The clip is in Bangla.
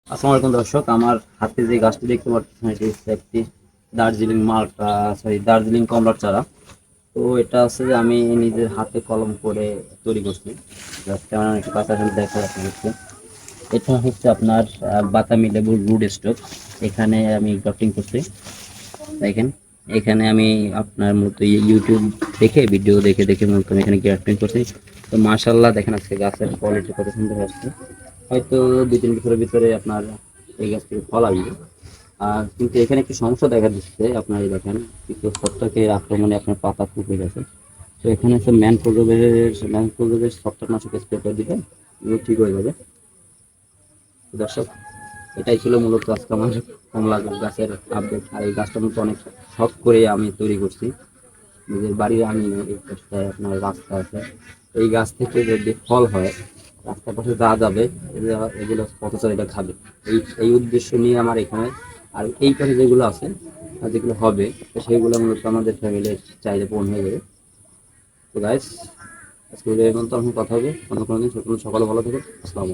আসসালামু আলাইকুম দর্শক, আমার হাতে যে গাছটি দেখতে পাচ্ছেন এটি হচ্ছে একটি দার্জিলিং মালটা, দার্জিলিং কমলার চারা। তো এটা আছে যে আমি নিজের হাতে কলম করে তৈরি করছি। জাস্ট আমার একটু কাছাকাছি দেখা যাচ্ছে। এটা হচ্ছে আপনার বাতামি লেবুর রুট স্টক। এখানে আমি গ্রাফটিং করছি, দেখেন। এখানে আমি আপনার মূলত ইউটিউব দেখে, ভিডিও দেখে দেখে মূলত আমি এখানে গ্রাফটিং করছি। তো মাশাআল্লাহ দেখেন আজকে গাছের কোয়ালিটি কত সুন্দর আসছে। হয়তো 2-3 বছরের ভিতরে আপনার এই গাছ থেকে ফল আসবে। আর কিন্তু এখানে একটি সমস্যা দেখা দিচ্ছে, আপনারা দেখেন কিছু ছত্রাকের আক্রমণে আপনার পাতা ফুটে গেছে। তো এখানে হচ্ছে ম্যানগ্রোভের ছত্রাকনাশক স্প্রে করে দিলে এগুলো ঠিক হয়ে যাবে। তো দর্শক, এটাই ছিল মূলত আজকে আমার কমলা গাছের আপডেট। আর এই গাছটা মূলত অনেক শখ করে আমি তৈরি করছি। নিজের বাড়ির আঙিনায় এই গাছটায় আপনার রাস্তা আছে, এই গাছ থেকে যদি ফল হয় রাস্তার পাশে যা যাবে এগুলো পথচারীরা খাবে। এই উদ্দেশ্য নিয়ে আমার এখানে। আর এই পাশে যেগুলো আছে আর যেগুলো হবে, তো সেগুলো মূলত আমাদের ফ্যামিলির চাহিদা পূরণ হয়ে যাবে। তো গাইস, আজকে এই পর্যন্ত, কথা হবে অন্য কোনো দিন। সকালে ভালো থাকুন। আসসালামু আলাইকুম।